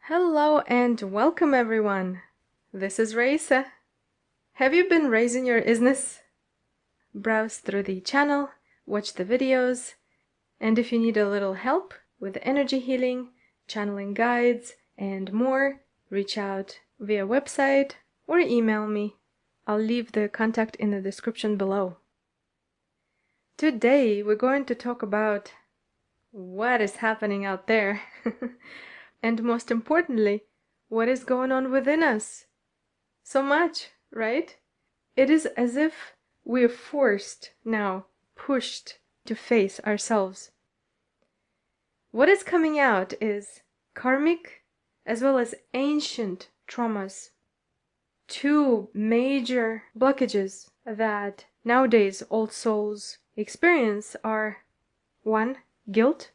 Hello and welcome everyone. This is Raisa. Have you been raising your isness? Browse through the channel, watch the videos, and if you need a little help with energy healing, channeling guides, and more, reach out via website or email me. I'll leave the contact in the description below. Today we're going to talk about what is happening out there. And most importantly, what is going on within us? So much, right? It is as if we're forced now, pushed to face ourselves. What is coming out is karmic as well as ancient traumas. Two major blockages that nowadays old souls experience are 1. Guilt,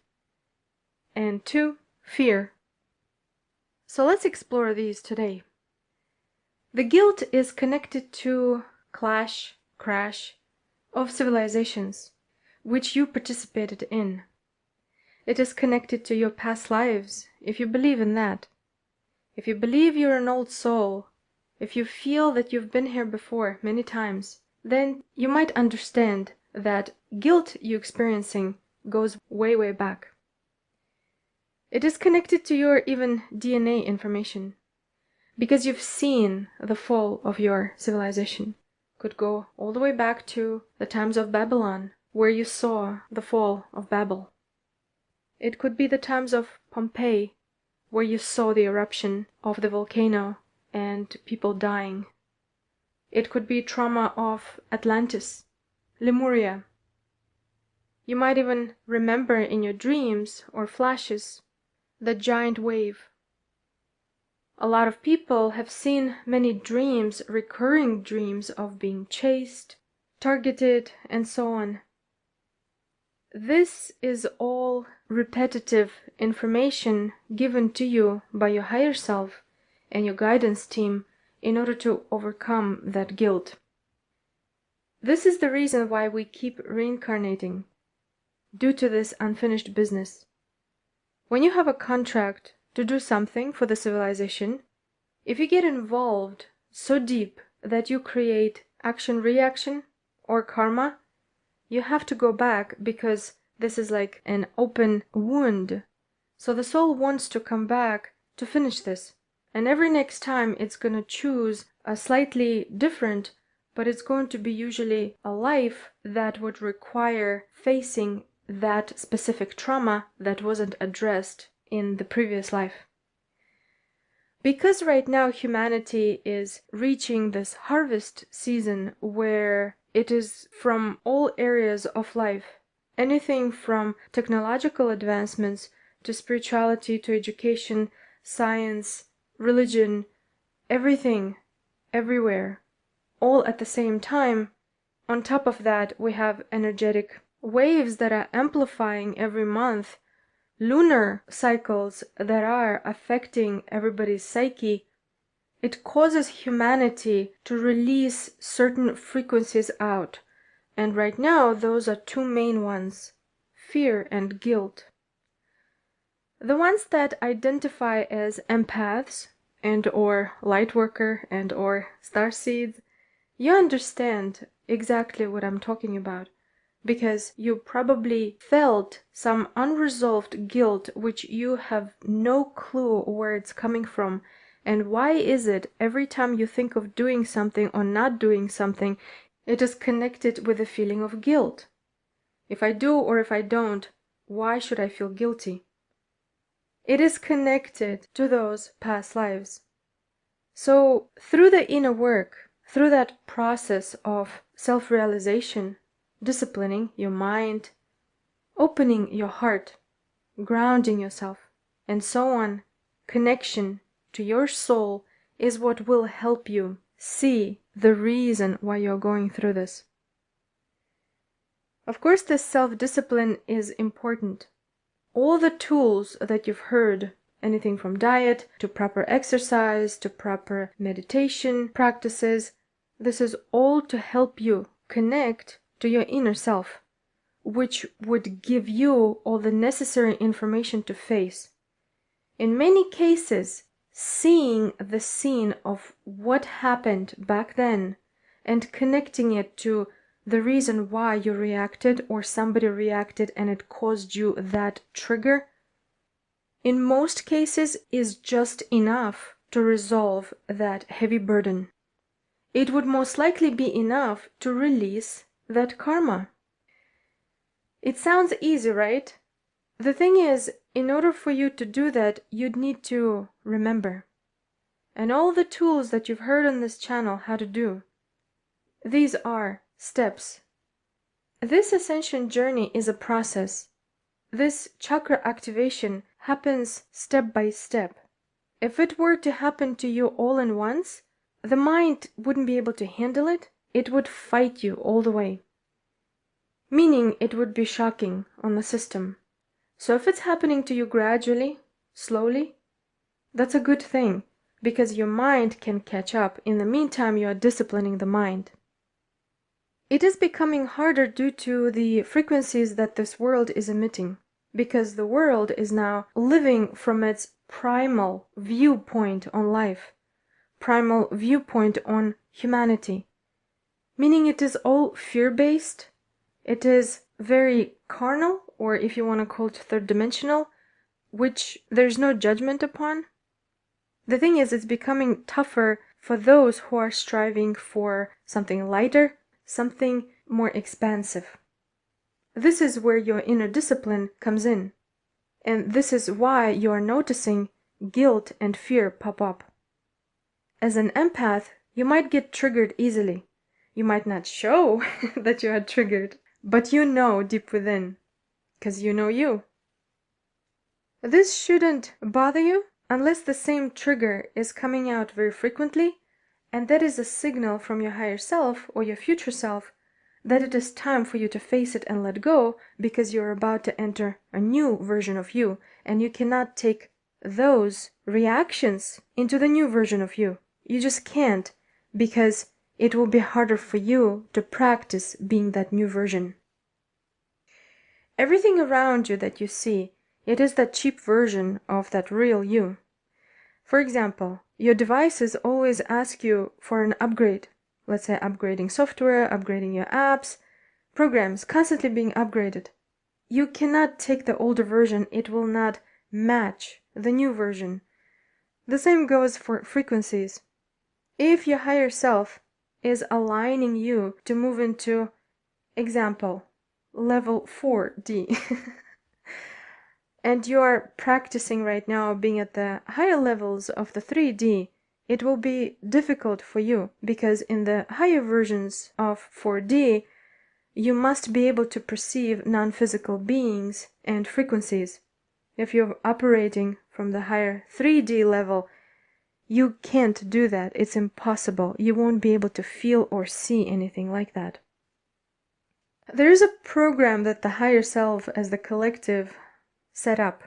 and 2. Fear. So let's explore these today. The guilt is connected to crash of civilizations, which you participated in. It is connected to your past lives, if you believe in that. If you believe you're an old soul, if you feel that you've been here before many times, then you might understand that guilt you're experiencing goes way, way back. It is connected to your even DNA information, because you've seen the fall of your civilization. Could go all the way back to the times of Babylon, where you saw the fall of Babel. It could be the times of Pompeii, where you saw the eruption of the volcano and people dying. It could be trauma of Atlantis, Lemuria. You might even remember in your dreams or flashes the giant wave. A lot of people have seen many dreams, recurring dreams of being chased, targeted, and so on. This is all repetitive information given to you by your higher self and your guidance team in order to overcome that guilt. This is the reason why we keep reincarnating, due to this unfinished business. When you have a contract to do something for the civilization, if you get involved so deep that you create action-reaction or karma, you have to go back, because this is like an open wound. So the soul wants to come back to finish this. And every next time it's going to choose a slightly different, but it's going to be usually a life that would require facing that specific trauma that wasn't addressed in the previous life. Because right now humanity is reaching this harvest season where it is from all areas of life, anything from technological advancements to spirituality to education, science, religion, everything, everywhere, all at the same time. On top of that, we have energetic waves that are amplifying every month, lunar cycles that are affecting everybody's psyche. It causes humanity to release certain frequencies out. And right now, those are two main ones: fear and guilt. The ones that identify as empaths and or lightworker and or starseeds, you understand exactly what I'm talking about, because you probably felt some unresolved guilt which you have no clue where it's coming from. And why is it every time you think of doing something or not doing something, it is connected with a feeling of guilt? If I do or if I don't, why should I feel guilty? It is connected to those past lives. So through the inner work, through that process of self-realization, disciplining your mind, opening your heart, grounding yourself, and so on, connection to your soul is what will help you see the reason why you're going through this. Of course, this self-discipline is important. All the tools that you've heard, anything from diet to proper exercise to proper meditation practices, this is all to help you connect to your inner self, which would give you all the necessary information to face. In many cases, seeing the scene of what happened back then and connecting it to the reason why you reacted or somebody reacted and it caused you that trigger, in most cases is just enough to resolve that heavy burden. It would most likely be enough to release that karma. It sounds easy, right? The thing is, in order for you to do that, you'd need to remember. And all the tools that you've heard on this channel how to do, these are steps. This ascension journey is a process. This chakra activation happens step by step. If it were to happen to you all in once, the mind wouldn't be able to handle it. It would fight you all the way. Meaning it would be shocking on the system. So if it's happening to you gradually, slowly, that's a good thing, because your mind can catch up. In the meantime, you are disciplining the mind. It is becoming harder due to the frequencies that this world is emitting, because the world is now living from its primal viewpoint on life, primal viewpoint on humanity, meaning it is all fear-based. It is very carnal, or if you want to call it third dimensional, which there's no judgment upon. The thing is, it's becoming tougher for those who are striving for something lighter, something more expansive. This is where your inner discipline comes in. And this is why you are noticing guilt and fear pop up. As an empath, you might get triggered easily. You might not show that you are triggered, but you know deep within, because you know you. This shouldn't bother you unless the same trigger is coming out very frequently, and that is a signal from your higher self or your future self that it is time for you to face it and let go, because you're about to enter a new version of you, and you cannot take those reactions into the new version of you. You just can't, because it will be harder for you to practice being that new version. Everything around you that you see, it is that cheap version of that real you. For example, your devices always ask you for an upgrade. Let's say upgrading software, upgrading your apps, programs constantly being upgraded. You cannot take the older version, it will not match the new version. The same goes for frequencies. If your higher self is aligning you to move into, example, level 4D, and you are practicing right now being at the higher levels of the 3D, it will be difficult for you, because in the higher versions of 4D, you must be able to perceive non-physical beings and frequencies. If you're operating from the higher 3D level, you can't do that. It's impossible. You won't be able to feel or see anything like that. There is a program that the higher self as the collective set up.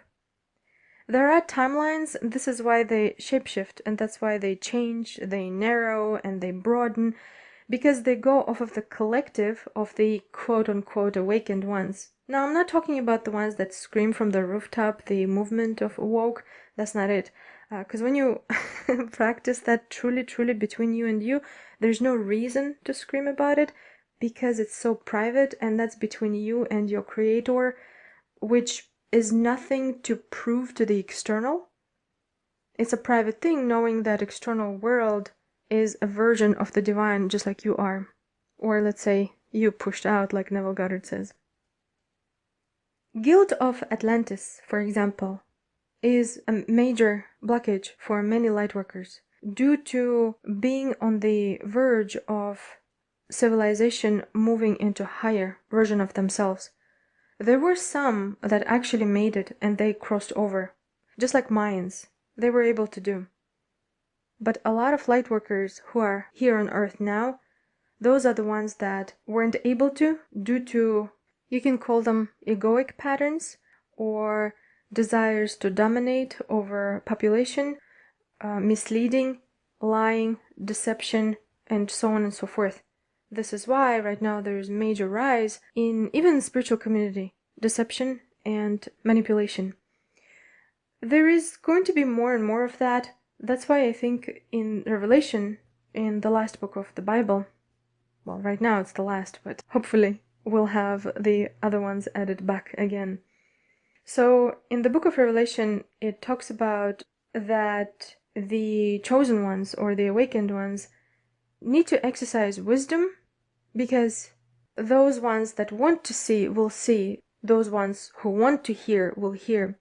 There are timelines, and this is why they shapeshift, and that's why they change, they narrow, and they broaden, because they go off of the collective of the quote-unquote awakened ones. Now, I'm not talking about the ones that scream from the rooftop, the movement of awoke. That's not it. Because when you practice that truly between you and you, there's no reason to scream about it, because it's so private, and that's between you and your creator, which is nothing to prove to the external. It's a private thing, knowing that external world is a version of the divine, just like you are. Or let's say you pushed out, like Neville Goddard says. Guilt of Atlantis, for example, is a major blockage for many lightworkers due to being on the verge of civilization moving into a higher version of themselves. There were some that actually made it and they crossed over, just like Mayans. They were able to do. But a lot of lightworkers who are here on Earth now, those are the ones that weren't able to, due to, you can call them egoic patterns or desires to dominate over population, misleading, lying, deception, and so on and so forth. This is why right now there is major rise in even the spiritual community, deception and manipulation. There is going to be more and more of that. That's why I think in Revelation, in the last book of the Bible, well, right now it's the last, but hopefully we'll have the other ones added back again. So in the book of Revelation, it talks about that the chosen ones or the awakened ones need to exercise wisdom, because those ones that want to see will see, those ones who want to hear will hear.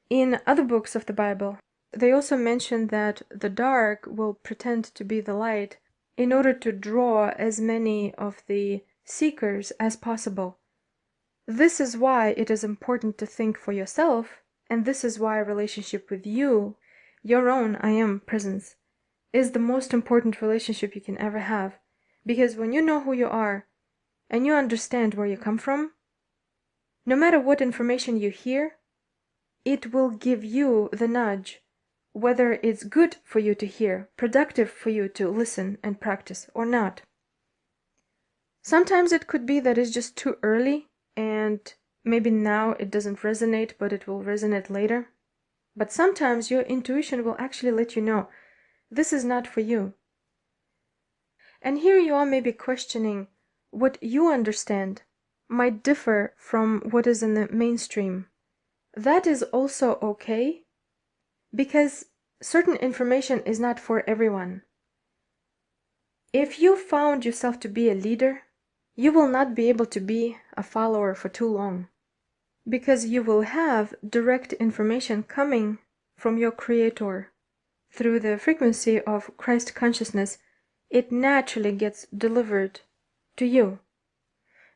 In other books of the Bible, they also mention that the dark will pretend to be the light in order to draw as many of the seekers as possible. This is why it is important to think for yourself, and this is why a relationship with you, your own I am presence, is the most important relationship you can ever have. Because when you know who you are and you understand where you come from, no matter what information you hear, it will give you the nudge, whether it's good for you to hear, productive for you to listen and practice or not. Sometimes it could be that it's just too early and maybe now it doesn't resonate, but it will resonate later. But sometimes your intuition will actually let you know this is not for you. And here you are maybe questioning what you understand might differ from what is in the mainstream. That is also okay, because certain information is not for everyone. If you found yourself to be a leader, you will not be able to be a follower for too long, because you will have direct information coming from your Creator. Through the frequency of Christ consciousness, it naturally gets delivered to you,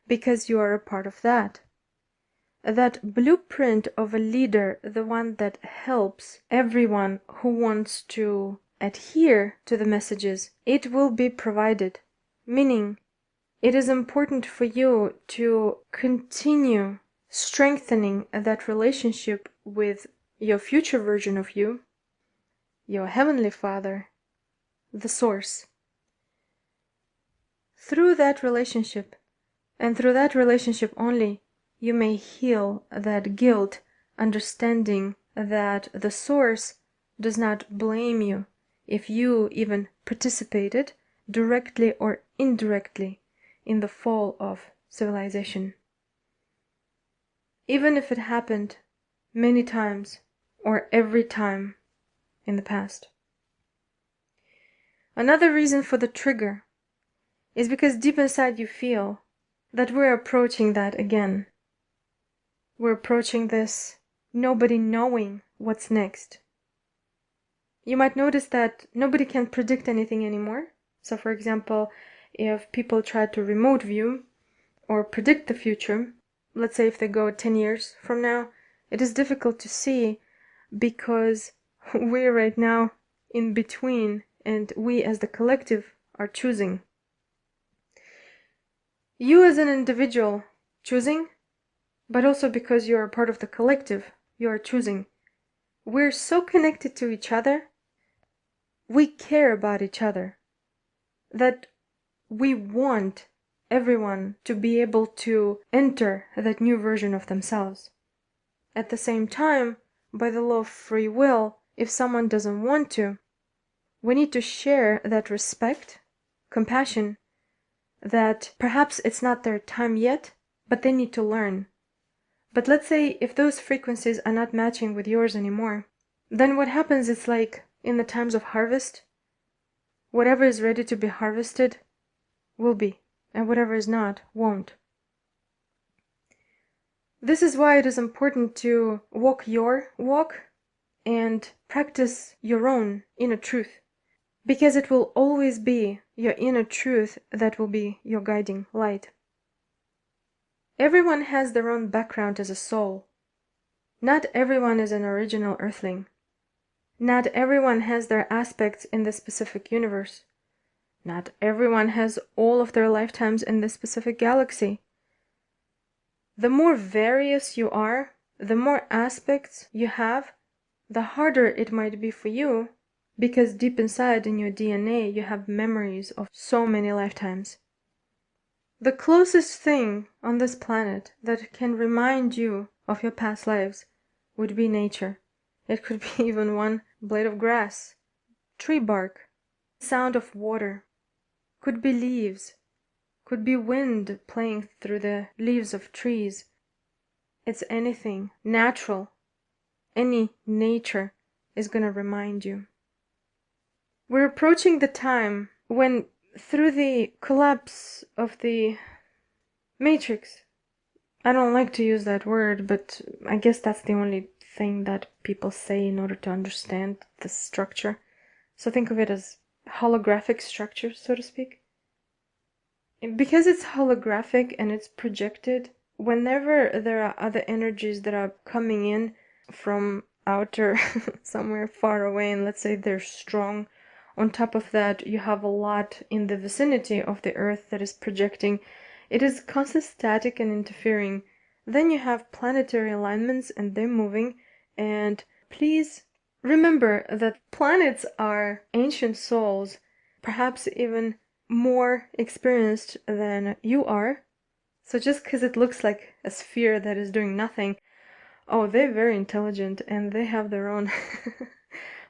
because you are a part of that. That blueprint of a leader, the one that helps everyone who wants to adhere to the messages, it will be provided. Meaning, it is important for you to continue strengthening that relationship with your future version of you, your Heavenly Father, the Source. Through that relationship, and through that relationship only, you may heal that guilt, understanding that the Source does not blame you if you even participated, directly or indirectly, in the fall of civilization. Even if it happened many times or every time in the past. Another reason for the trigger is because deep inside you feel that we're approaching that again. We're approaching this, nobody knowing what's next. You might notice that nobody can predict anything anymore. So for example, if people try to remote view or predict the future, let's say if they go 10 years from now, it is difficult to see because we're right now in between and we as the collective are choosing. You as an individual choosing, but also because you are part of the collective, you are choosing. We're so connected to each other, we care about each other, that we want everyone to be able to enter that new version of themselves. At the same time, by the law of free will, if someone doesn't want to, we need to share that respect, compassion, that perhaps it's not their time yet, but they need to learn. But let's say if those frequencies are not matching with yours anymore, then what happens is like in the times of harvest, whatever is ready to be harvested will be, and whatever is not, won't. This is why it is important to walk your walk and practice your own inner truth, because it will always be your inner truth that will be your guiding light. Everyone has their own background as a soul. Not everyone is an original earthling. Not everyone has their aspects in this specific universe. Not everyone has all of their lifetimes in this specific galaxy. The more various you are, the more aspects you have, the harder it might be for you, because deep inside in your DNA you have memories of so many lifetimes. The closest thing on this planet that can remind you of your past lives would be nature. It could be even one blade of grass, tree bark, sound of water, could be leaves, could be wind playing through the leaves of trees. It's anything natural. Any nature is going to remind you. We're approaching the time when, through the collapse of the matrix, I don't like to use that word, but I guess that's the only thing that people say in order to understand the structure. So think of it as holographic structure, so to speak. Because it's holographic and it's projected, whenever there are other energies that are coming in from outer somewhere far away, and let's say they're strong, on top of that you have a lot in the vicinity of the earth that is projecting, it is constantly static and interfering. Then you have planetary alignments and they're moving, and please remember that planets are ancient souls, perhaps even more experienced than you are. So just because it looks like a sphere that is doing nothing, oh, they're very intelligent and they have their own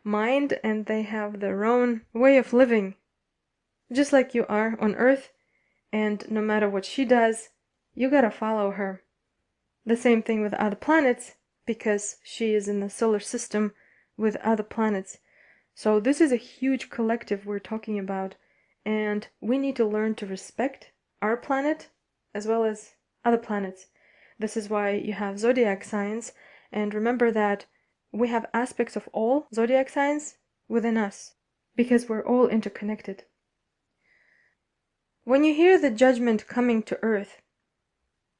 mind and they have their own way of living, just like you are on Earth. And no matter what she does, you gotta follow her. The same thing with other planets, because she is in the solar system with other planets. So this is a huge collective we're talking about, and we need to learn to respect our planet as well as other planets. This is why you have zodiac signs, and remember that we have aspects of all zodiac signs within us, because we're all interconnected. When you hear the judgment coming to Earth,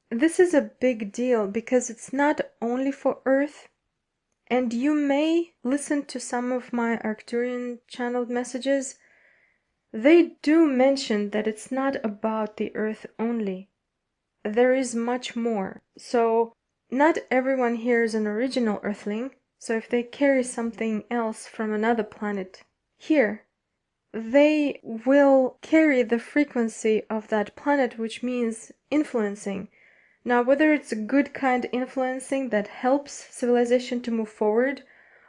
this is a big deal because it's not only for Earth. And you may listen to some of my Arcturian channeled messages. They do mention that it's not about the Earth only. There is much more. So not everyone here is an original Earthling. So if they carry something else from another planet here, they will carry the frequency of that planet, which means influencing. Now, whether it's a good kind influencing that helps civilization to move forward,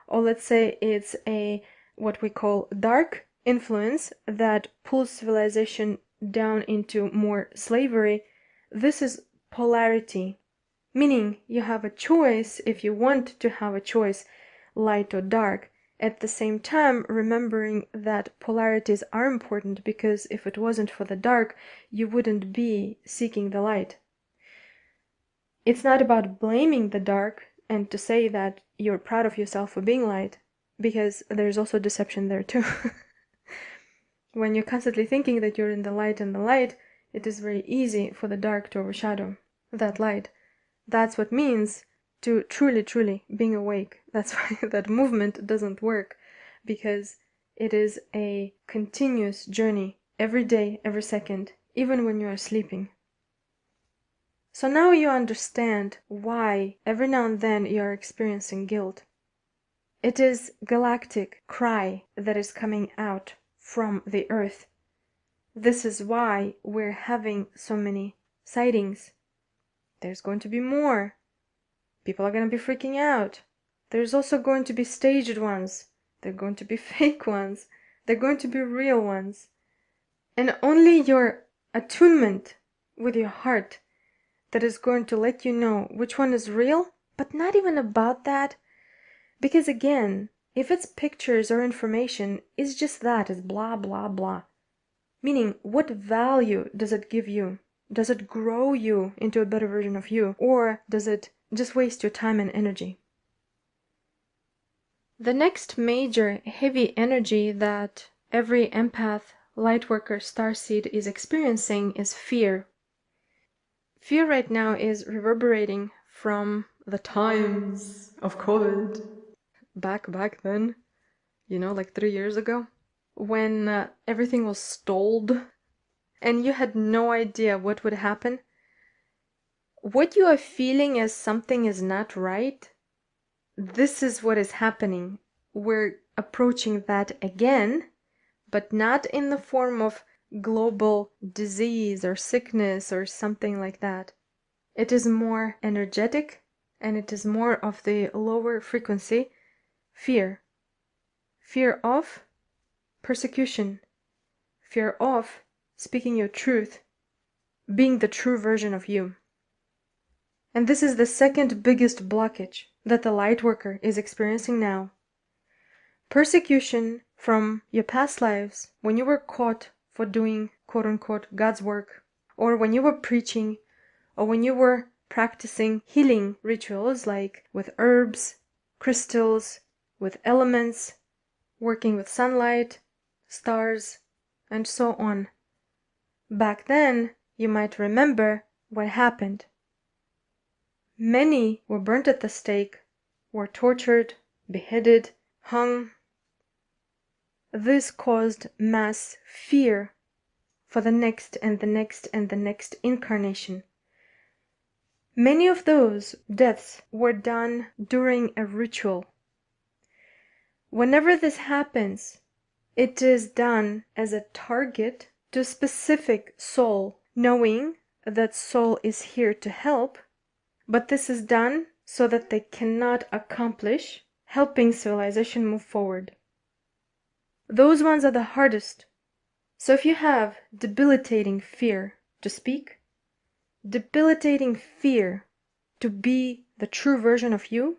or let's say it's a what we call dark influence that pulls civilization down into more slavery, this is polarity. Meaning you have a choice if you want to have a choice, light or dark. At the same time, remembering that polarities are important, because if it wasn't for the dark, you wouldn't be seeking the light. It's not about blaming the dark and to say that you're proud of yourself for being light, because there's also deception there too. When you're constantly thinking that you're in the light and the light, it is very easy for the dark to overshadow that light. That's what means to truly being awake. That's why that movement doesn't work, because it is a continuous journey every day, every second, even when you are sleeping. So now you understand why every now and then you are experiencing guilt. It is galactic cry that is coming out from the earth. This is why we're having so many sightings. There's going to be more. People are going to be freaking out. There's also going to be staged ones. They're going to be fake ones. They're going to be real ones. And only your attunement with your heart that is going to let you know which one is real, but not even about that. Because again, if it's pictures or information, it's just that, it's blah, blah, blah. Meaning, what value does it give you? Does it grow you into a better version of you? Or does it just waste your time and energy? The next major heavy energy that every empath, lightworker, starseed is experiencing is fear. Fear right now is reverberating from the times of COVID. Back then, like 3 years ago, when everything was stalled and you had no idea what would happen. What you are feeling as something is not right, this is what is happening. We're approaching that again, but not in the form of global disease or sickness or something like that. It is more energetic, and it is more of the lower frequency, fear. Fear of persecution. Fear of speaking your truth, being the true version of you. And this is the second biggest blockage that the light worker is experiencing now. Persecution from your past lives, when you were caught for doing quote-unquote God's work, or when you were preaching, or when you were practicing healing rituals like with herbs, crystals, with elements, working with sunlight, stars, and so on. Back then, you might remember what happened. Many were burnt at the stake, were tortured, beheaded, hung. This caused mass fear for the next and the next and the next incarnation. Many of those deaths were done during a ritual. Whenever this happens, it is done as a target to a specific soul, knowing that soul is here to help, but this is done so that they cannot accomplish helping civilization move forward. Those ones are the hardest. So if you have debilitating fear to speak, debilitating fear to be the true version of you,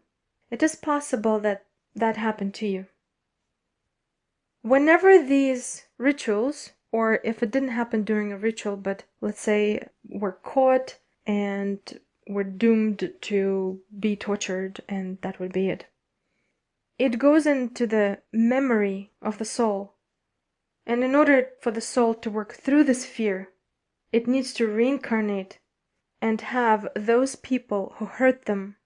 it is possible that that happened to you. Whenever these rituals, or if it didn't happen during a ritual, but let's say we're caught and we're doomed to be tortured and that would be it. It goes into the memory of the soul. And in order for the soul to work through this fear, it needs to reincarnate and have those people who hurt them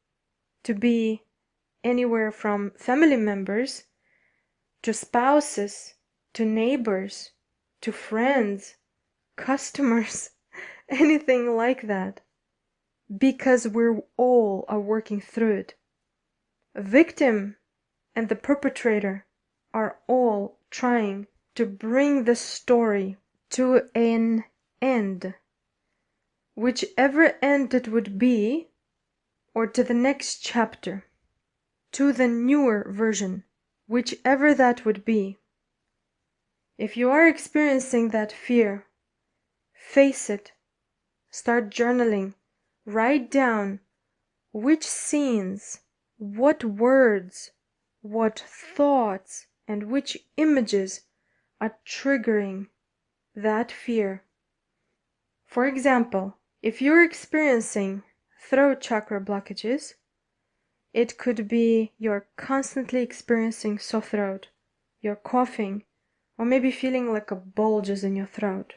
to be anywhere from family members to spouses, to neighbors, to friends, customers, anything like that. Because we're all are working through it. A victim and the perpetrator are all trying to bring the story to an end. Whichever end it would be, or to the next chapter, to the newer version, whichever that would be. If you are experiencing that fear, face it, start journaling, write down which scenes, what words, what thoughts, and which images are triggering that fear. For example, if you're experiencing throat chakra blockages, it could be you're constantly experiencing sore throat, you're coughing, or maybe feeling like a bulges in your throat.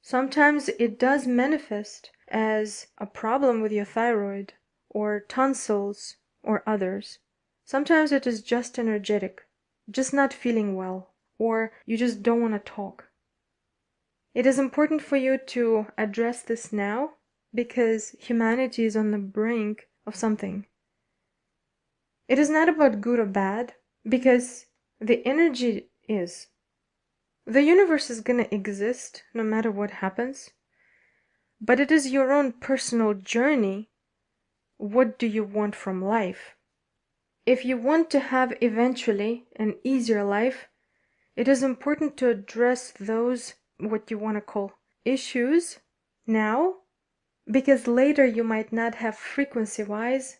Sometimes it does manifest as a problem with your thyroid, or tonsils, or others. Sometimes it is just energetic, just not feeling well, or you just don't want to talk. It is important for you to address this now because humanity is on the brink of something. It is not about good or bad because the energy is. The universe is going to exist no matter what happens, but it is your own personal journey. What do you want from life? If you want to have eventually an easier life, it is important to address those, what you want to call issues now, because later you might not have frequency-wise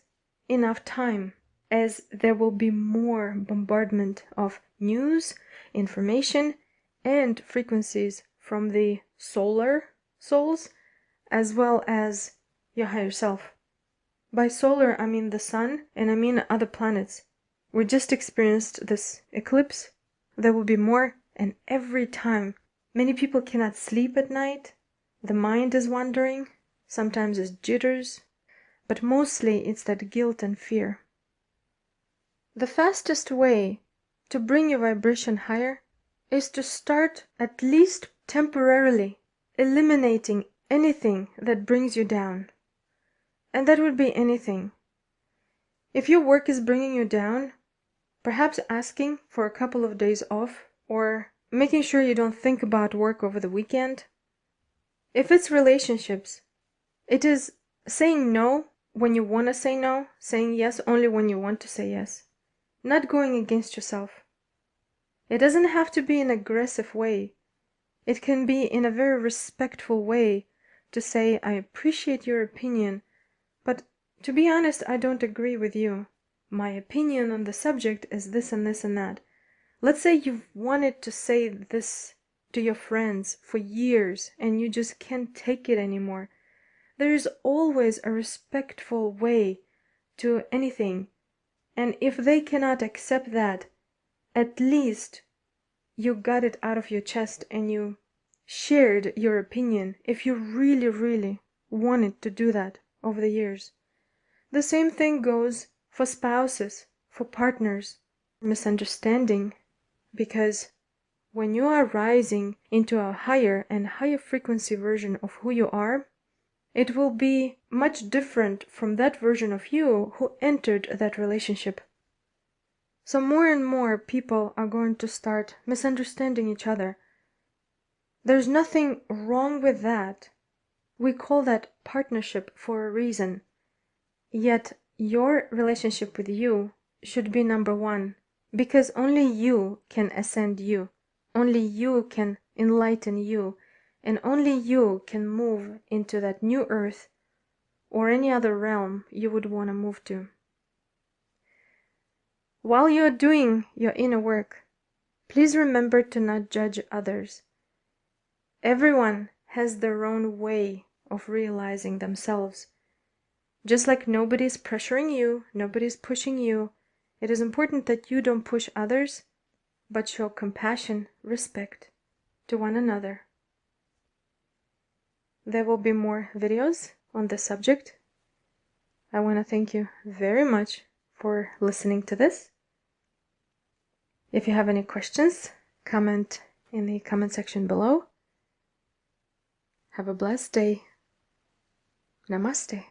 enough time, as there will be more bombardment of news, information, and frequencies from the solar souls, as well as your higher self. By solar, I mean the sun, and I mean other planets. We just experienced this eclipse. There will be more, and every time. Many people cannot sleep at night. The mind is wandering. Sometimes it's jitters. But mostly it's that guilt and fear. The fastest way to bring your vibration higher is to start, at least temporarily, eliminating anything that brings you down. And that would be anything. If your work is bringing you down, perhaps asking for a couple of days off, or making sure you don't think about work over the weekend. If it's relationships, it is saying no when you want to say no, saying yes only when you want to say yes. not going against yourself. It doesn't have to be in an aggressive way. It can be in a very respectful way to say, I appreciate your opinion, but to be honest, I don't agree with you. My opinion on the subject is this and this and that. Let's say you've wanted to say this to your friends for years and you just can't take it anymore. There is always a respectful way to anything. And if they cannot accept that, at least you got it out of your chest and you shared your opinion if you really, really wanted to do that over the years. The same thing goes for spouses, for partners. Misunderstanding, because when you are rising into a higher and higher frequency version of who you are, it will be much different from that version of you who entered that relationship. So more and more people are going to start misunderstanding each other. There's nothing wrong with that. We call that partnership for a reason. Yet your relationship with you should be number one, because only you can ascend you. Only you can enlighten you, and only you can move into that new earth or any other realm you would want to move to. While you're doing your inner work, please remember to not judge others. Everyone has their own way of realizing themselves. Just like nobody's pressuring you, nobody's pushing you, it is important that you don't push others, but show compassion, respect to one another. There will be more videos on this subject. I want to thank you very much for listening to this. If you have any questions, comment in the comment section below. Have a blessed day. Namaste.